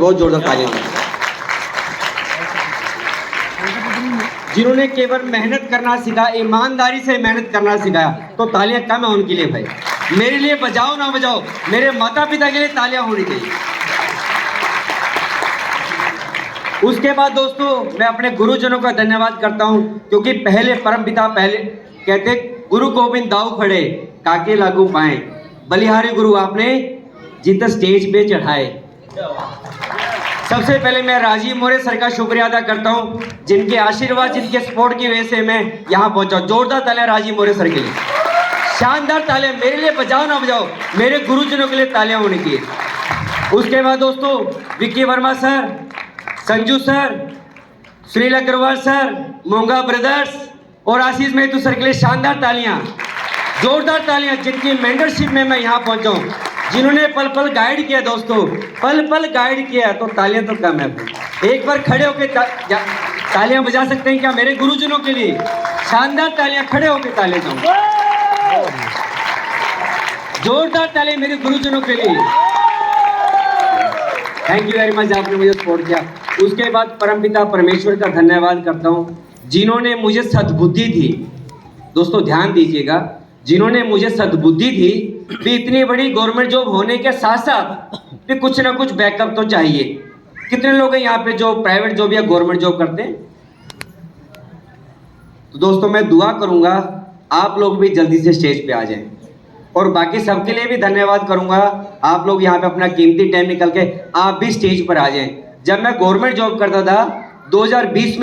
बहुत जोरदार तालियां। जिन्होंने केवल मेहनत करना सीखा, ईमानदारी से मेहनत करना सिखाया, तो तालियां कम है उनके लिए भाई। मेरे लिए बजाओ ना बजाओ, मेरे माता पिता के लिए तालियां होनी चाहिए। उसके बाद दोस्तों मैं अपने गुरुजनों का धन्यवाद करता हूं, क्योंकि पहले परम पिता पहले कहते गुरु गोविंद दाऊ खड़े काके लागू पाए, बलिहारी गुरु आपने जित स्टेज पे चढ़ाए। सबसे पहले मैं राजीव मोरे सर का शुक्रिया अदा करता हूं, जिनके आशीर्वाद जिनके सपोर्ट की वजह से मैं यहां पहुंचा। जोरदार तालियां राजीव मोरे सर के लिए, शानदार तालियां। मेरे लिए बजाओ ना बजाओ, मेरे गुरुजनों के लिए तालियां होनी चाहिए। उसके बाद दोस्तों Vicky Verma sir, Sanju sir, Sunil Agarwal sir, Monga brothers और आशीष मेहतू सर के लिए शानदार तालियां, जोरदार तालियां, जिनकी मेंटरशिप में मैं यहां पहुंचा हूं, जिन्होंने पल पल गाइड किया। दोस्तों पल पल गाइड किया, तो तालियां तो कम है। एक बार खड़े होकर तालियां बजा सकते हैं क्या मेरे गुरुजनों के लिए? शानदार तालियां, खड़े होकर तालियां जाऊं, जोरदार तालियां मेरे गुरुजनों के लिए। थैंक यू वेरी मच, आपने मुझे सपोर्ट किया। उसके बाद परमपिता परमेश्वर का धन्यवाद करता हूं, जिन्होंने मुझे सद्बुद्धि दी। दोस्तों ध्यान दीजिएगा, जिन्होंने मुझे सद्बुद्धि दी कि इतनी बड़ी गवर्नमेंट जॉब होने के साथ साथ भी कुछ ना कुछ बैकअप तो चाहिए। कितने लोग हैं यहाँ पे जो प्राइवेट जॉब या गवर्नमेंट जॉब करते हैं? तो दोस्तों मैं दुआ करूंगा आप लोग भी जल्दी से स्टेज पे आ जाएं, और बाकी सबके लिए भी धन्यवाद करूंगा। आप लोग यहाँ पे अपना कीमती टाइम निकल के आप भी स्टेज पर आ जाएं। जब मैं गवर्नमेंट जॉब करता था 2020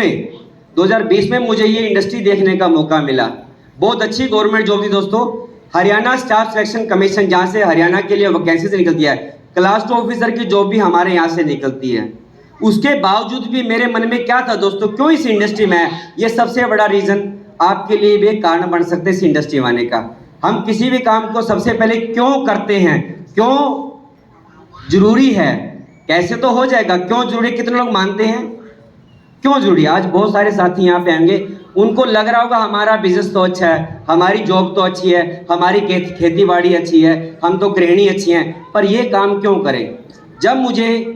में मुझे ये इंडस्ट्री देखने का मौका मिला। बहुत अच्छी गवर्नमेंट जॉब थी दोस्तों। हरियाणा स्टाफ सिलेक्शन कमीशन, जहाँ से हरियाणा के लिए वैकेंसी से निकलती है, क्लास 2 ऑफिसर की जॉब भी हमारे यहाँ से निकलती है। उसके बावजूद भी मेरे मन में क्या था दोस्तों, क्यों इस इंडस्ट्री में है? ये सबसे बड़ा रीजन आपके लिए भी एक कारण बन सकते हैं इस इंडस्ट्री में आने का। हम किसी भी काम को सबसे पहले क्यों करते हैं, क्यों जरूरी है, कैसे तो हो जाएगा, क्यों जरूरी, कितने लोग मानते हैं क्यों जरूरी? आज बहुत सारे साथी यहाँ पे आएंगे, उनको लग रहा होगा हमारा बिजनेस तो अच्छा है, हमारी जॉब तो अच्छी है, हमारी खेती बाड़ी अच्छी है, हम तो गृहिणी अच्छी हैं, पर ये काम क्यों करें? जब मुझे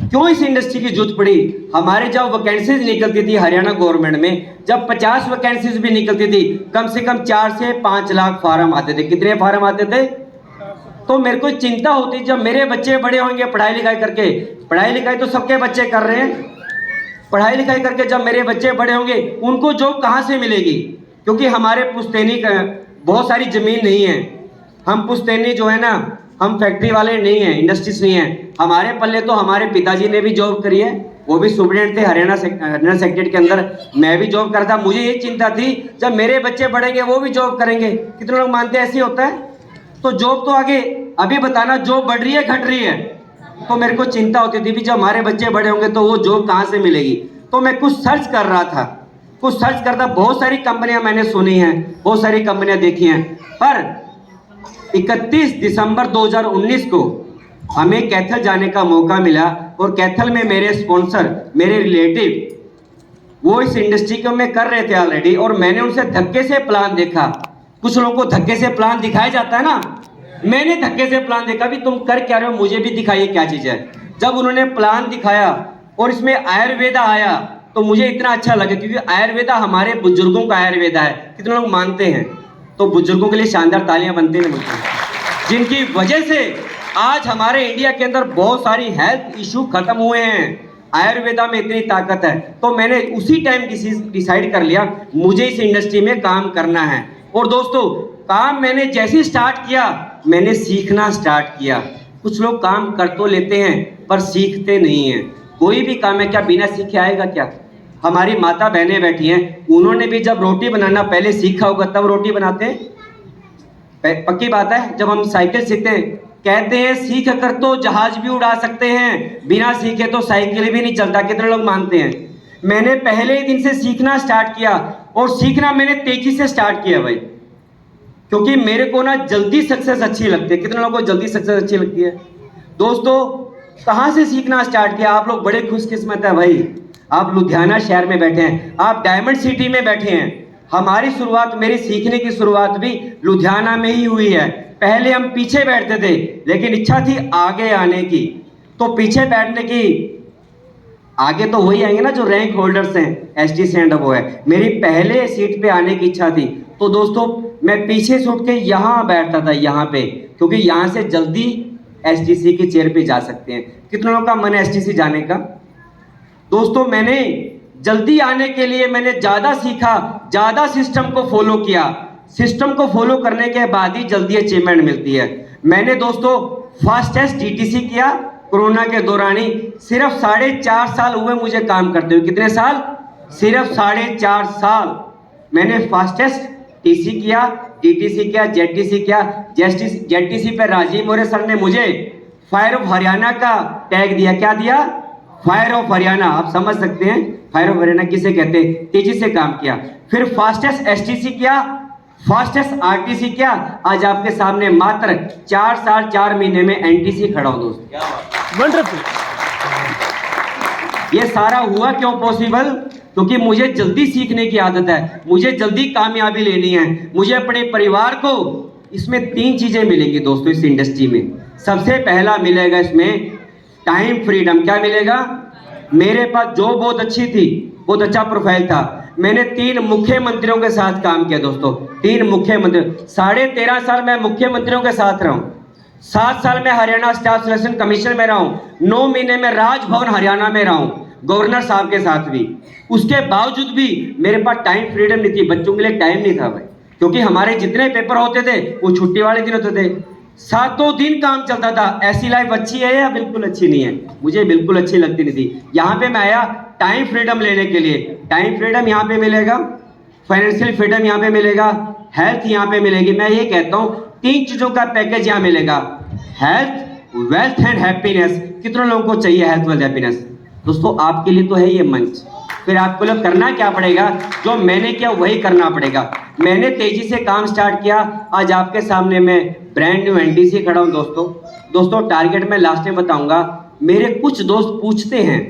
क्यों इस इंडस्ट्री की जरूरत पड़ी, हमारे जब वैकेंसीज निकलती थी हरियाणा गवर्नमेंट में, जब 50 वैकेंसीज भी निकलती थी, कम से कम 4 से 5 लाख फार्म आते थे। कितने फार्म आते थे? तो मेरे को चिंता होती, जब मेरे बच्चे बड़े होंगे पढ़ाई लिखाई करके, पढ़ाई लिखाई तो सबके बच्चे कर रहे हैं, पढ़ाई लिखाई करके जब मेरे बच्चे बड़े होंगे उनको जॉब कहाँ से मिलेगी? क्योंकि हमारे पुश्तैनी का बहुत सारी जमीन नहीं है। हम पुश्तैनी जो है ना, हम फैक्ट्री वाले नहीं हैं, इंडस्ट्रीज नहीं हैं। हमारे पल्ले तो हमारे पिताजी ने भी जॉब करी है, वो भी सुपरिटेंडेंट थे हरियाणा सेक्रेटरीट के अंदर, मैं भी जॉब करता। मुझे ये चिंता थी जब मेरे बच्चे बढ़ेंगे वो भी जॉब करेंगे। कितने लोग मानते हैं ऐसे होता है? तो जॉब तो आगे अभी बताना, जॉब बढ़ रही है घट रही है? तो मेरे को चिंता होती थी भी जब हमारे बच्चे बड़े होंगे तो वो जॉब कहाँ से मिलेगी। तो मैं कुछ सर्च कर रहा था, कुछ सर्च करता, बहुत सारी कंपनियां मैंने सुनी हैं, बहुत सारी कंपनियां देखी हैं, पर 31 दिसंबर 2019 को हमें कैथल जाने का मौका मिला, और कैथल में मेरे स्पॉन्सर, मेरे रिलेटिव वो इस इंडस्ट्री को में कर रहे थे ऑलरेडी, और मैंने उनसे धक्के से प्लान देखा। कुछ लोगों को धक्के से प्लान दिखाया जाता है ना, मैंने धक्के से प्लान देखा भी तुम कर क्या रहे हो, मुझे भी दिखाइए क्या चीज है। जब उन्होंने प्लान दिखाया और इसमें आयुर्वेदा आया तो मुझे इतना अच्छा लगा, क्योंकि आयुर्वेदा हमारे बुजुर्गों का आयुर्वेदा है। कितने लोग मानते हैं? तो बुजुर्गों के लिए शानदार तालियां बनती हैं, जिनकी वजह से आज हमारे इंडिया के अंदर बहुत सारी हेल्थ इशू खत्म हुए हैं। आयुर्वेदा में इतनी ताकत है। तो मैंने उसी टाइम डिसाइड कर लिया मुझे इस इंडस्ट्री में काम करना है। और दोस्तों काम मैंने जैसे स्टार्ट किया, मैंने सीखना स्टार्ट किया। कुछ लोग काम कर तो लेते हैं पर सीखते नहीं हैं। कोई भी काम है क्या बिना सीखे आएगा क्या? हमारी माता बहनें बैठी हैं, उन्होंने भी जब रोटी बनाना पहले सीखा होगा तब रोटी बनाते हैं। पक्की बात है, जब हम साइकिल सीखते हैं कहते हैं सीख कर तो जहाज भी उड़ा सकते हैं, बिना सीखे तो साइकिल भी नहीं चलता। कितने लोग मानते हैं? मैंने पहले ही दिन से सीखना स्टार्ट किया, और सीखना मैंने तेजी से स्टार्ट किया भाई, क्योंकि मेरे को ना जल्दी सक्सेस अच्छी लगती है। कितने लोगों को जल्दी सक्सेस अच्छी लगती है? दोस्तों कहाँ से सीखना स्टार्ट किया? आप लोग बड़े खुशकिस्मत है भाई, आप लुधियाना शहर में बैठे हैं, आप डायमंड सिटी में बैठे हैं। हमारी शुरुआत, मेरी सीखने की शुरुआत भी लुधियाना में ही हुई है। पहले हम पीछे बैठते थे, लेकिन इच्छा थी आगे आने की। तो पीछे बैठने की, आगे तो वही आएंगे ना जो रैंक होल्डर्स हैं, एसटीसी एंड वो है। मेरी पहले सीट पे आने की इच्छा थी, तो दोस्तों मैं पीछे से उठ के यहाँ बैठता था, यहाँ पे, क्योंकि यहाँ से जल्दी एसटीसी की चेयर पे जा सकते हैं। कितने लोगों का मन है एसटीसी जाने का? दोस्तों मैंने जल्दी आने के लिए मैंने ज़्यादा सीखा, ज़्यादा सिस्टम को फॉलो किया। सिस्टम को फॉलो करने के बाद ही जल्दी अचीवमेंट मिलती है। मैंने दोस्तों फर्स्ट टेस्ट टीटीसी किया कोरोना के दौरान ही। सिर्फ 4.5 साल हुए मुझे काम करते हुए। कितने साल? सिर्फ 4.5 साल। मैंने फर्स्ट टेस्ट टीसी किया, टीटीसी किया, जेटीसी किया। जेटीसी पे राजीव मोरे सर ने मुझे फायर ऑफ हरियाणा का टैग दिया। क्या दिया? Fire of Haryana. आप समझ सकते हैं फायर ऑफ हरियाणा किसे कहते हैं। तेजी से काम किया। फिर फास्टेस्ट एसटीसी किया, फास्टेस्ट आरटीसी किया। आज आपके सामने मात्र 4 साल 4 महीने में एनटीसी खड़ा हूं दोस्तों। वंडरफुल। ये सारा हुआ क्यों पॉसिबल? क्योंकि मुझे जल्दी सीखने की आदत है, मुझे जल्दी कामयाबी लेनी है, मुझे अपने परिवार को। इसमें 3 चीजें मिलेंगी दोस्तों इस इंडस्ट्री में। सबसे पहला मिलेगा इसमें टाइम फ्रीडम। क्या मिलेगा? मेरे पास जॉब बहुत अच्छी थी, बहुत अच्छा प्रोफाइल था। मैंने 3 मुख्यमंत्रियों के साथ काम किया दोस्तों। 3 मुख्यमंत्री, 13.5 साल मैं मुख्यमंत्रियों के साथ रहा हूं। 7 साल में हरियाणा स्टाफ सिलेक्शन कमीशन में रहा हूं। 9 महीने में राजभवन हरियाणा में रहा हूं, गवर्नर साहब के साथ भी। उसके बावजूद भी मेरे पास टाइम फ्रीडम नहीं थी, बच्चों के लिए टाइम नहीं था भाई। क्योंकि हमारे जितने पेपर होते थे वो छुट्टी वाले दिन होते थे। 7 दिन काम चलता था। ऐसी लाइफ अच्छी है या बिल्कुल अच्छी नहीं है? मुझे बिल्कुल अच्छी लगती नहीं थी। यहाँ पे मैं आया टाइम फ्रीडम लेने के लिए। टाइम फ्रीडम यहाँ पे मिलेगा, फाइनेंशियल फ्रीडम यहाँ पे मिलेगा, हेल्थ यहाँ पे मिलेगी। मैं ये कहता हूँ 3 चीजों का पैकेज यहाँ मिलेगा, हेल्थ, वेल्थ एंड हैप्पीनेस। कितने लोगों को चाहिए हेल्थ, वेल्थ, हैप्पीनेस? दोस्तों आपके लिए तो है ये मंच। फिर आपको लोग करना क्या पड़ेगा? जो मैंने किया वही करना पड़ेगा। मैंने तेजी से काम स्टार्ट किया। आज आपके सामने मैं ब्रांड न्यू एनटीसी खड़ा हूं दोस्तों टारगेट मैं लास्ट में बताऊंगा। मेरे कुछ दोस्त पूछते हैं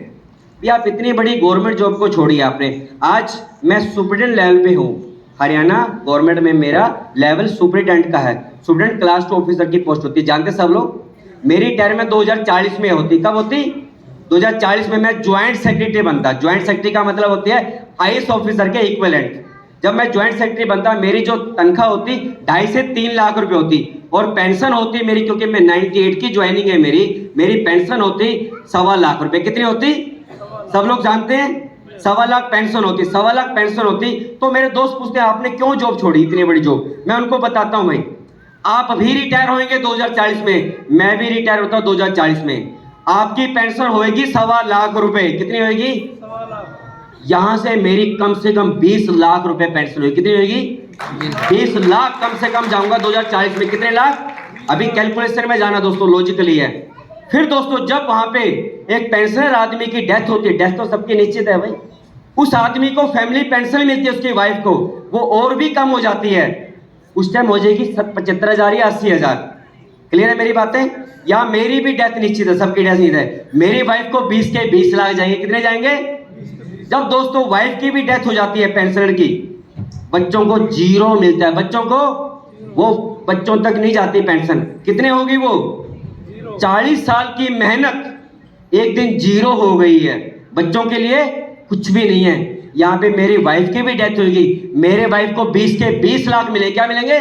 कि आप इतनी बड़ी गवर्नमेंट जॉब को छोड़ी आपने। आज मैं सुपरिटेंडेंट लेवल पे हूं। हरियाणा गवर्नमेंट में मेरा लेवल सुपरिटेंडेंट का है। सुपरिटेंडेंट क्लास 2 ऑफिसर की पोस्ट होती है, जानते सब लोग। मेरी टर्म में 2040 में होती। कब होती? 2040 में मैं ज्वाइंट सेक्रेटरी बनता। ज्वाइंट सेक्रेटरी का मतलब होती है आईएएस ऑफिसर के इक्विवेलेंट। जब मैं ज्वाइंट सेक्रेटरी बनता, मेरी जो तनख्वाह होती 2.5 से 3 लाख रुपए होती, और पेंशन होती मेरी, क्योंकि मैं 98 की ज्वाइनिंग है मेरी पेंशन होती 1.25 लाख रुपए। कितनी होती? सब लोग जानते हैं 1.25 लाख पेंशन होती। 1.25 लाख पेंशन होती। तो मेरे दोस्त पूछते हैं आपने क्यों जॉब छोड़ी, इतनी बड़ी जॉब? मैं उनको बताता हूं भाई, आप भी रिटायर होंगे 2040 में, मैं भी रिटायर होता हूं 2040 में। आपकी पेंशन होगी 1.25 लाख रुपए। कितनी होगी? 1.25 लाख। यहां से मेरी कम से कम 20 लाख रुपए पेंशन होगी। कितनी होगी? 20 लाख कम से कम जाऊंगा 2040 में। कितने लाख? अभी कैलकुलेशन में जाना दोस्तों, लॉजिकली है। फिर दोस्तों जब वहां पे एक पेंशनर आदमी की डेथ होती है, डेथ तो सबकी निश्चित है भाई, उस आदमी को फैमिली पेंशन मिलती है, उसकी वाइफ को, वो और भी कम हो जाती है। उस टाइम हो जाएगी 75,000 या 80,000। क्लियर है मेरी बातें? या मेरी भी डेथ निश्चित है, सबकी डेथ निश्चित है। मेरी वाइफ को 20 के 20 लाख जाएंगे। कितने जाएंगे? जब दोस्तों वाइफ की भी डेथ हो जाती है पेंशनर की, बच्चों को 0 मिलता है। बच्चों को, वो बच्चों तक नहीं जाती पेंशन। कितने होगी वो? 40 साल की मेहनत एक दिन 0 हो गई है। बच्चों के लिए कुछ भी नहीं है। यहाँ पे मेरी वाइफ की भी डेथ होगी, मेरे वाइफ को 20 के 20 लाख मिले। क्या मिलेंगे?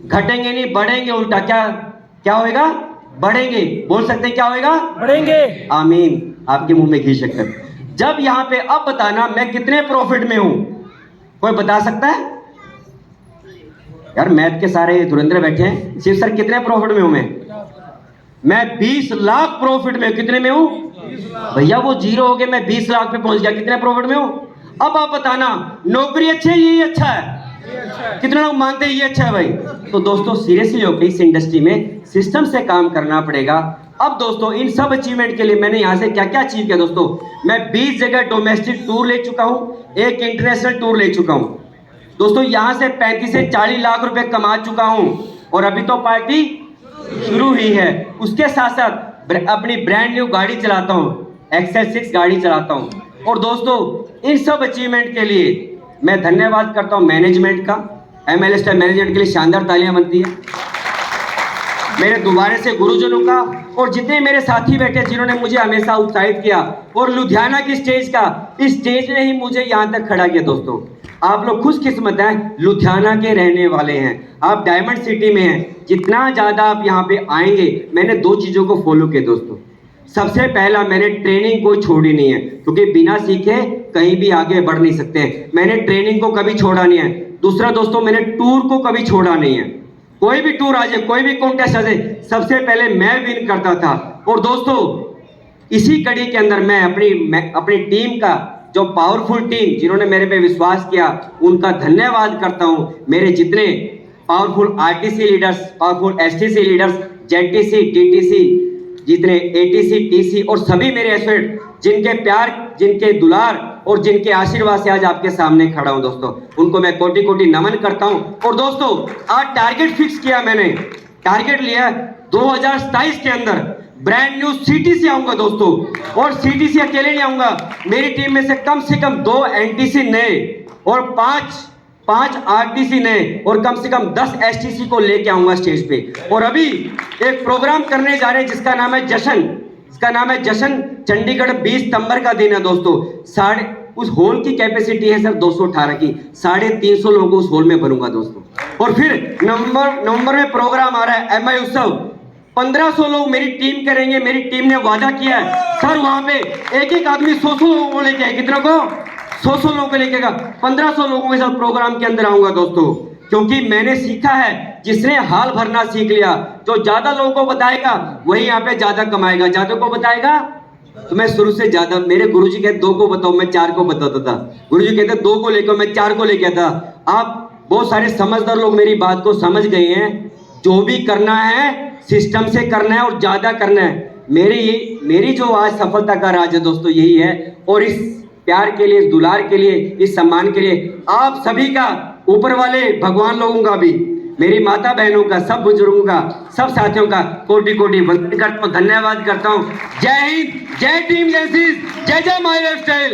घटेंगे नहीं, बढ़ेंगे उल्टा। क्या होएगा? बढ़ेंगे। बोल सकते हैं क्या होएगा? बढ़ेंगे। आमीन। आपके मुंह में घी शक्कर। जब यहाँ पे अब बताना मैं कितने प्रॉफिट में हूं, कोई बता सकता है? यार मैथ के सारे धुरंधर बैठे हैं। शिव सर कितने प्रॉफिट में हूं मैं 20 लाख प्रॉफिट में। कितने में हूं भैया? वो 0 हो गए, मैं 20 लाख पे पहुंच गया। कितने प्रॉफिट में हूं? अब आप बताना नौकरी अच्छी है, ये अच्छा है? कितने लोग मानते हैं ये अच्छा है भाई? तो दोस्तों सीरियसली होकर इस इंडस्ट्री में सिस्टम से काम करना पड़ेगा। अब दोस्तों इन सब अचीवमेंट के लिए मैंने यहाँ से क्या क्या अचीव किया दोस्तों? मैं 20 जगह डोमेस्टिक टूर ले चुका हूँ, 1 इंटरनेशनल टूर ले चुका हूँ दोस्तों। यहाँ से 35 से 40 लाख रुपए कमा चुका हूँ, और अभी तो पार्टी शुरू हुई है। उसके साथ साथ अपनी ब्रांड न्यू गाड़ी चलाता हूँ, एक्सेल 6 गाड़ी चलाता हूँ। और दोस्तों इन सब अचीवमेंट के लिए मैं धन्यवाद करता हूँ मैनेजमेंट का। MLS मैनेजमेंट के लिए शानदार तालियां बनती है। मेरे दोबारा से गुरुजनों का और जितने मेरे साथी बैठे जिन्होंने मुझे हमेशा उत्साहित किया, और लुधियाना की स्टेज का, इस स्टेज ने ही मुझे यहाँ तक खड़ा किया। दोस्तों आप लोग खुशकिस्मत हैं, लुधियाना के रहने वाले हैं, आप डायमंड सिटी में हैं। जितना ज़्यादा आप यहाँ पे आएंगे, मैंने 2 चीज़ों को फॉलो किया दोस्तों। सबसे पहला, मैंने ट्रेनिंग कोई छोड़ी नहीं है, क्योंकि बिना सीखे कहीं भी आगे बढ़ नहीं सकते हैं। मैंने ट्रेनिंग को कभी छोड़ा नहीं है। दूसरा दोस्तों, मैंने टूर को कभी छोड़ा नहीं है। कोई भी टूर आ जाए, कोई भी कॉन्टेस्ट आ जाए, सबसे पहले मैं विन करता था। और दोस्तों इसी कड़ी के अंदर मैं अपनी टीम का, जो पावरफुल टीम जिन्होंने मेरे पे विश्वास किया, उनका धन्यवाद करता हूं। मेरे जितने powerful RTC leaders, powerful STC leaders, JTC, TTC, जितने एटीसी, टीसी और सभी मेरे एसोसिएट, जिनके प्यार, जिनके दुलार और जिनके आशीर्वाद से आज आपके सामने खड़ा हूं दोस्तों, उनको मैं कोटि कोटि नमन करता हूं। और दोस्तों आज टारगेट फिक्स किया, मैंने टारगेट लिया 2027 के अंदर ब्रांड न्यू सिटी से आऊंगा दोस्तों। और सिटी से अकेले नहीं आऊंगा, मेरी टीम में से कम 2 एनटीसी नए और 5 आरटीसी नए और कम से कम 10 एसटीसी को लेके आऊंगा स्टेज पे। और अभी एक प्रोग्राम करने जा रहे हैं जिसका नाम है जश्न, इसका नाम है जश्न। चंडीगढ़ 20 सितंबर का दिन है दोस्तों। उस हॉल की कैपेसिटी है सर 218 की, 350 लोगों उस हॉल में भरूंगा दोस्तों। और फिर नवंबर में प्रोग्राम आ रहा है एमआई उत्सव, 1500 लोग मेरी टीम करेंगे। मेरी टीम ने वादा किया है सर, वहां पे एक आदमी 100 लोगों को लेके आए। कितनों को? 100 लोगों को लेके 1500 लोगों के साथ प्रोग्राम के अंदर आऊंगा दोस्तों। क्योंकि मैंने सीखा है, जिसने हाल भरना सीख लिया, जो ज्यादा लोगों को बताएगा वही यहाँ पे ज्यादा कमाएगा। ज्यादा को बताएगा तो मैं शुरू से ज्यादा, मेरे गुरुजी कहते 2 को बताओ, मैं 4 को बताता था। गुरुजी कहते 2 को लेकर, मैं 4 को लेके आता। आप बहुत सारे समझदार लोग मेरी बात को समझ गए हैं। जो भी करना है सिस्टम से करना है और ज्यादा करना है। मेरी जो आज सफलता का राज है दोस्तों यही है। और इस प्यार के लिए, इस दुलार के लिए, इस सम्मान के लिए आप सभी का, ऊपर वाले भगवान लोगों का भी, मेरी माता बहनों का, सब बुजुर्गों का, सब साथियों का कोटि कोटि वंदन करता हूँ, धन्यवाद करता हूँ। जय हिंद, जय टीम जैसीस, जय जय माय लाइफस्टाइल।